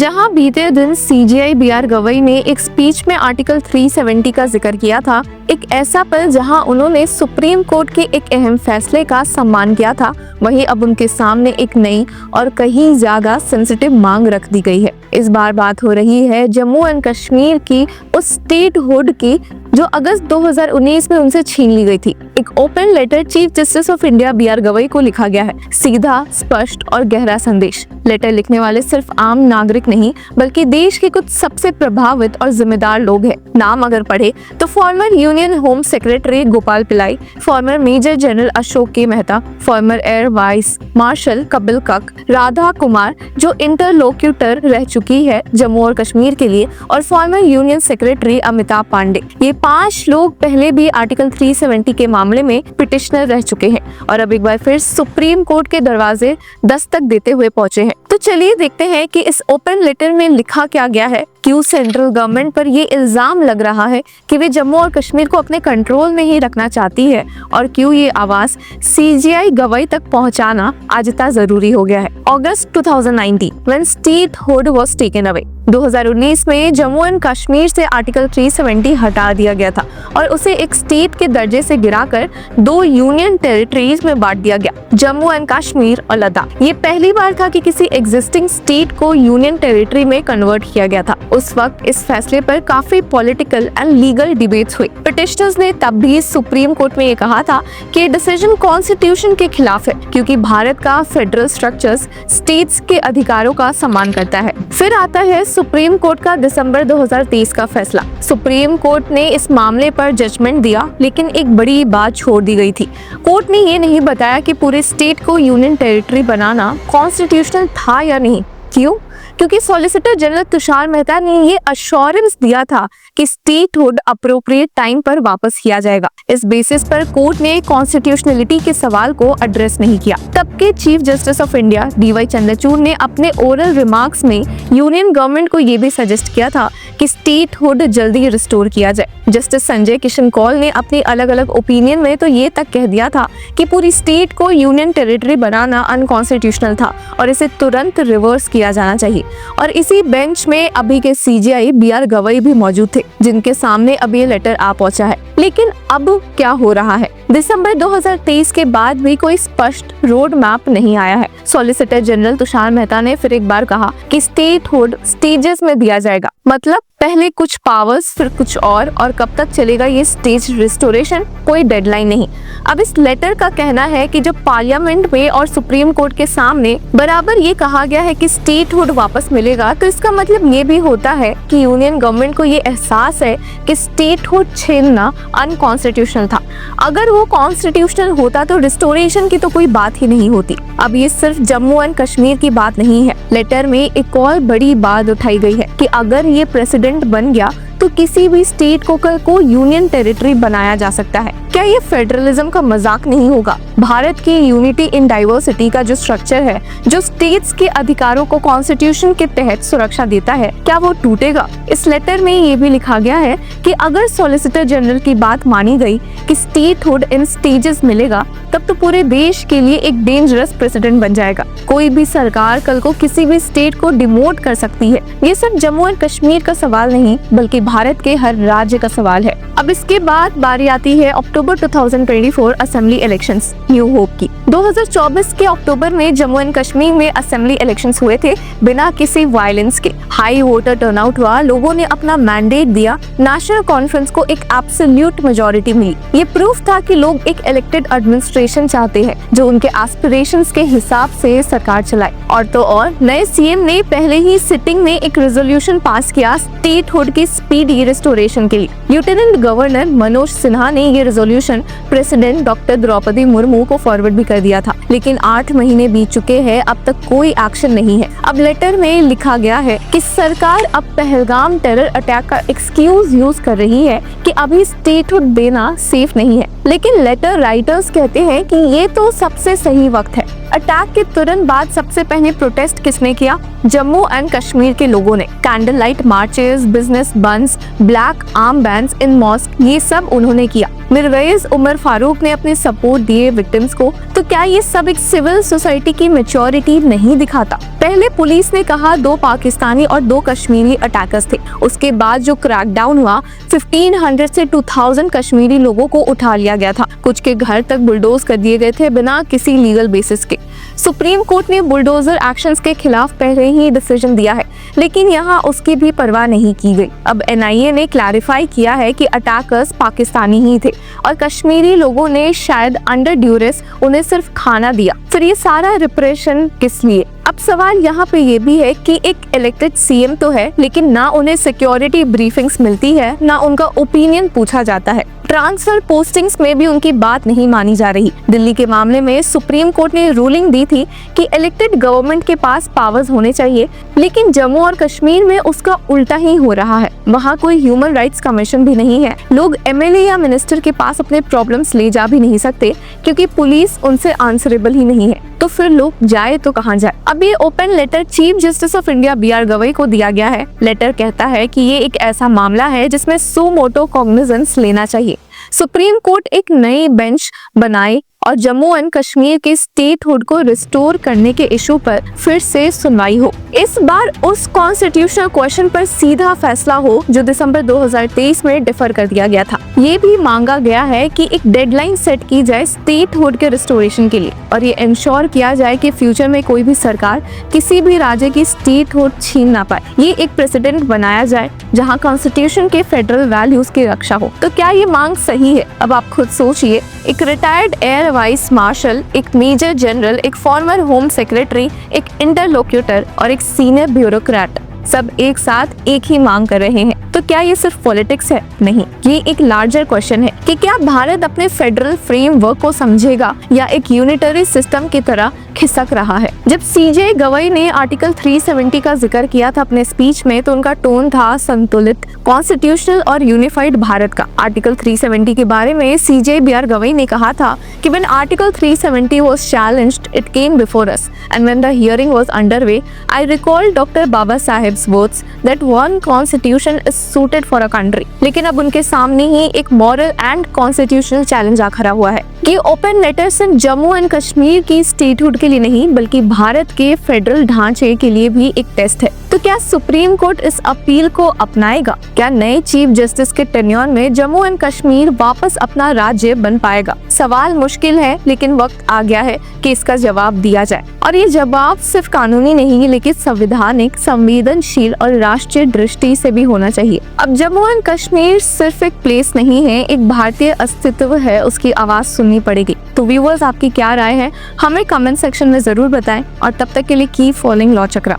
जहां बीते दिन सीजेआई बीआर गवई ने एक स्पीच में आर्टिकल 370 का जिक्र किया था, एक ऐसा पल जहां उन्होंने सुप्रीम कोर्ट के एक अहम फैसले का सम्मान किया था, वहीं अब उनके सामने एक नई और कहीं ज्यादा सेंसिटिव मांग रख दी गई है। इस बार बात हो रही है जम्मू एंड कश्मीर की उस स्टेटहुड की जो अगस्त 2019 में उनसे छीन ली गई थी। एक open letter chief justice of India BR Gavai को लिखा गया है। सीधा, स्पष्ट और गहरा संदेश। लेटर लिखने वाले सिर्फ आम नागरिक नहीं बल्कि देश के कुछ सबसे प्रभावित और जिम्मेदार लोग हैं। नाम अगर पढ़े तो former union home secretary Gopal Pillai, former major general Ashok K Mehta, former air vice marshal Kapil Kak, Radha Kumar जो इंटरलोक्यूटर रह चुकी है जम्मू और कश्मीर के लिए, और former union secretary Amitabh Pandey. ये 5 लोग पहले भी आर्टिकल 370 के मामले में पिटिशनर रह चुके हैं और अब एक बार फिर सुप्रीम कोर्ट के दरवाजे दस्तक देते हुए पहुंचे हैं। तो चलिए देखते हैं कि इस ओपन लेटर में लिखा क्या गया है। क्यों सेंट्रल गवर्नमेंट पर ये इल्जाम लग रहा है कि वे जम्मू और कश्मीर को अपने कंट्रोल में ही रखना चाहती है, और क्यों ये आवाज सीजेआई गवई तक पहुंचाना आज इतना जरूरी हो गया है। अगस्त 2019 when statehood was taken away. 2019 में जम्मू एंड कश्मीर से आर्टिकल 370 हटा दिया गया था और उसे एक स्टेट के दर्जे से गिराकर 2 यूनियन टेरिटरीज में बांट दिया गया, जम्मू एंड कश्मीर और लद्दाख। ये पहली बार था कि किसी एग्जिस्टिंग स्टेट को यूनियन टेरिटरी में कन्वर्ट किया गया था। उस वक्त इस फैसले पर काफी पॉलिटिकल एंड लीगल डिबेट्स हुई। पिटिशनर्स ने तब भी सुप्रीम कोर्ट में ये कहा था कि डिसीजन कॉन्स्टिट्यूशन के खिलाफ है क्योंकि भारत का फेडरल स्ट्रक्चर्स स्टेट्स के अधिकारों का सम्मान करता है। फिर आता है सुप्रीम कोर्ट का दिसंबर 2023 का फैसला। सुप्रीम कोर्ट ने इस मामले पर जजमेंट दिया, लेकिन एक बड़ी बात छोड़ दी गई थी। कोर्ट ने ये नहीं बताया कि पूरे स्टेट को यूनियन टेरिटरी बनाना कॉन्स्टिट्यूशनल था या नहीं। क्यों? क्योंकि सॉलिसिटर जनरल तुषार मेहता ने ये अश्योरेंस दिया था कि स्टेटहुड अप्रोप्रिएट टाइम पर वापस किया जाएगा। इस बेसिस पर कोर्ट ने कॉन्स्टिट्यूशनलिटी के सवाल को एड्रेस नहीं किया। तब के chief justice of India DY Chandrachud ने अपने ओरल रिमार्क्स में यूनियन गवर्नमेंट को ये भी सजेस्ट किया था कि स्टेटहुड जल्दी रिस्टोर किया जाए। जस्टिस संजय किशन कौल ने अपनी अलग अलग ओपिनियन में तो ये तक कह दिया था कि पूरी स्टेट को यूनियन टेरिटरी बनाना अनकॉन्स्टिट्यूशनल था और इसे तुरंत रिवर्स किया जाना चाहिए। और इसी बेंच में अभी के सीजेआई बीआर गवई भी मौजूद थे, जिनके सामने अब ये लेटर आ पहुंचा है। लेकिन अब क्या हो रहा है? दिसंबर 2023 के बाद भी कोई स्पष्ट रोड मैप नहीं आया है। सॉलिसिटर जनरल तुषार मेहता ने फिर एक बार कहा कि स्टेटहुड स्टेजेस में दिया जाएगा, मतलब पहले कुछ पावर्स फिर कुछ और कब तक चलेगा ये स्टेज रिस्टोरेशन, कोई डेडलाइन नहीं। अब इस लेटर का कहना है कि जब पार्लियामेंट में और सुप्रीम कोर्ट के सामने बराबर ये कहा गया है कि स्टेटहुड वापस मिलेगा, तो इसका मतलब ये भी होता है कि यूनियन गवर्नमेंट को ये एहसास है कि स्टेटहुड छीनना अनकॉन्स्टिट्यूशनल था। अगर वो कॉन्स्टिट्यूशनल होता तो रिस्टोरेशन की तो कोई बात ही नहीं होती। अब ये सिर्फ जम्मू एंड कश्मीर की बात नहीं है। लेटर में एक और बड़ी बात उठाई गई है कि अगर ये प्रेसिडेंट बन गया तो किसी भी स्टेट को कल को यूनियन टेरिटरी बनाया जा सकता है। क्या ये फेडरलिज्म का मजाक नहीं होगा? भारत की यूनिटी इन डाइवर्सिटी का जो स्ट्रक्चर है, जो स्टेट्स के अधिकारों को कॉन्स्टिट्यूशन के तहत सुरक्षा देता है, क्या वो टूटेगा? इस लेटर में ये भी लिखा गया है कि अगर सॉलिसिटर जनरल की बात मानी गई कि स्टेटहुड इन स्टेजेस मिलेगा, तब तो पूरे देश के लिए एक डेंजरस प्रेसिडेंट बन जाएगा। कोई भी सरकार कल को किसी भी स्टेट को डिमोट कर सकती है। ये सिर्फ जम्मू एंड कश्मीर का सवाल नहीं बल्कि भारत के हर राज्य का सवाल है। अब इसके बाद बारी आती है अक्टूबर 2024 असेंबली इलेक्शंस, न्यू होप की। 2024 के अक्टूबर में जम्मू एंड कश्मीर में असेंबली इलेक्शंस हुए थे बिना किसी वायलेंस के। हाई वोटर टर्नआउट हुआ, लोगों ने अपना मैंडेट दिया, नेशनल कॉन्फ्रेंस को एक एब्सोल्यूट मेजॉरिटी मिली। ये प्रूफ था कि लोग एक इलेक्टेड एडमिनिस्ट्रेशन चाहते हैं जो उनके एस्पिरेशंस के हिसाब से सरकार चलाए। और तो और नए सीएम ने पहले ही सिटिंग में एक रेजोल्यूशन पास किया स्टेटहुड की स्पीडी रिस्टोरेशन के लिए। लेफ्टिनेंट गवर्नर मनोज सिन्हा ने ये resolution president doctor Draupadi Murmu को फॉरवर्ड भी कर दिया था, लेकिन 8 महीने बीत चुके हैं, अब तक कोई एक्शन नहीं है। अब लेटर में लिखा गया है कि सरकार अब पहलगाम टेरर अटैक का एक्सक्यूज यूज कर रही है कि अभी स्टेटहुड देना सेफ नहीं है, लेकिन लेटर राइटर्स कहते हैं कि ये तो सबसे सही वक्त है। अटैक के तुरंत बाद सबसे पहले प्रोटेस्ट किसने किया? जम्मू एंड कश्मीर के लोगों ने। Candle light marches, business bandhs, black arm bands in mosque, ये सब उन्होंने किया। मिरवेज उमर फारूक ने अपने सपोर्ट दिए विक्टिम्स को। तो क्या ये सब एक सिविल सोसाइटी की मैच्योरिटी नहीं दिखाता? पहले पुलिस ने कहा 2 पाकिस्तानी और 2 कश्मीरी अटैकर्स थे। उसके बाद जो क्रैकडाउन हुआ, 1500 से 2000 कश्मीरी लोगों को उठा लिया गया था। कुछ के घर तक बुलडोज कर दिए गए थे बिना किसी लीगल बेसिस के। सुप्रीम कोर्ट ने बुलडोजर एक्शंस के खिलाफ पहले ही डिसीजन दिया है, लेकिन यहाँ उसकी भी परवाह नहीं की गई। अब एनआईए ने क्लैरिफाई किया है कि अटैकर्स पाकिस्तानी ही थे और कश्मीरी लोगों ने शायद अंडर ड्यूरेस उन्हें सिर्फ खाना दिया। फिर ये सारा रिप्रेशन किस लिए? अब सवाल यहाँ पे ये भी है कि एक इलेक्टेड सीएम तो है, लेकिन ना उन्हें सिक्योरिटी ब्रीफिंग्स मिलती है, ना उनका ओपिनियन पूछा जाता है। ट्रांसफर पोस्टिंग्स में भी उनकी बात नहीं मानी जा रही। दिल्ली के मामले में सुप्रीम कोर्ट ने रूलिंग दी थी कि इलेक्टेड गवर्नमेंट के पास पावर्स होने चाहिए, लेकिन जम्मू और कश्मीर में उसका उल्टा ही हो रहा है। वहाँ कोई ह्यूमन राइट्स कमीशन भी नहीं है। लोग एमएलए या मिनिस्टर के पास अपने प्रॉब्लम्स ले जा भी नहीं सकते, क्योंकि पुलिस उनसे आंसरेबल ही नहीं है। तो फिर लोग जाए तो कहाँ जाए? अब ये open letter chief justice of India BR Gavai को दिया गया है। लेटर कहता है कि ये एक ऐसा मामला है जिसमें सो मोटो कॉग्निजेंस लेना चाहिए। सुप्रीम कोर्ट एक नई बेंच बनाए और जम्मू एंड कश्मीर के स्टेटहुड को रिस्टोर करने के इशू पर फिर से सुनवाई हो। इस बार उस कॉन्स्टिट्यूशनल क्वेश्चन पर सीधा फैसला हो जो दिसंबर 2023 में डिफर कर दिया गया था। ये भी मांगा गया है कि एक डेडलाइन सेट की जाए स्टेटहुड के रिस्टोरेशन के लिए, और ये इंश्योर किया जाए कि फ्यूचर में कोई भी सरकार किसी भी राज्य की स्टेटहुड छीन ना पाए। ये एक प्रेसिडेंट बनाया जाए जहाँ कॉन्स्टिट्यूशन के फेडरल वैल्यूज की रक्षा हो। तो क्या ये मांग सही है? अब आप खुद सोचिए। एक रिटायर्ड एयर वाइस मार्शल, एक मेजर जनरल, एक फॉर्मर होम सेक्रेटरी, एक इंटरलोक्यूटर और एक सीनियर ब्यूरोक्रेट सब एक साथ एक ही मांग कर रहे हैं। तो क्या ये सिर्फ पॉलिटिक्स है? नहीं, ये एक लार्जर क्वेश्चन है कि क्या भारत अपने फेडरल फ्रेमवर्क को समझेगा या एक यूनिटरी सिस्टम की तरह खिसक रहा है। जब सीजे गवई ने आर्टिकल 370 का जिक्र किया था अपने स्पीच में, तो उनका टोन था संतुलित, कॉन्स्टिट्यूशनल और यूनिफाइड भारत का। आर्टिकल 370 के बारे में सीजे BR गवई ने कहा था कि when Article 370 was challenged, it came before us, and when the hearing was underway, I recalled Dr. Baba Saheb's words that one constitution is suited for a country। लेकिन अब उनके सामने ही एक मॉरल एंड कॉन्स्टिट्यूशनल चैलेंज आ खड़ा हुआ है कि open letter सिर्फ जम्मू एंड कश्मीर की स्टेटहुड के लिए नहीं, बल्कि भारत के फेडरल ढांचे के लिए भी एक टेस्ट है। तो क्या सुप्रीम कोर्ट इस अपील को अपनाएगा? क्या नए चीफ जस्टिस के टेन्योर में जम्मू एंड कश्मीर वापस अपना राज्य बन पाएगा? सवाल मुश्किल है, लेकिन वक्त आ गया है कि इसका जवाब दिया जाए। और ये जवाब सिर्फ कानूनी नहीं, लेकिन संवैधानिक, संवेदनशील और राष्ट्रीय दृष्टि से भी होना चाहिए। अब जम्मू एंड कश्मीर सिर्फ एक प्लेस नहीं है, एक भारतीय अस्तित्व है, उसकी आवाज सुननी पड़ेगी। तो व्यूअर्स, आपकी क्या राय है? हमें कमेंट सेक्शन में जरूर बताएं, और तब तक के लिए कीप फॉलोइंग लॉ चक्रा।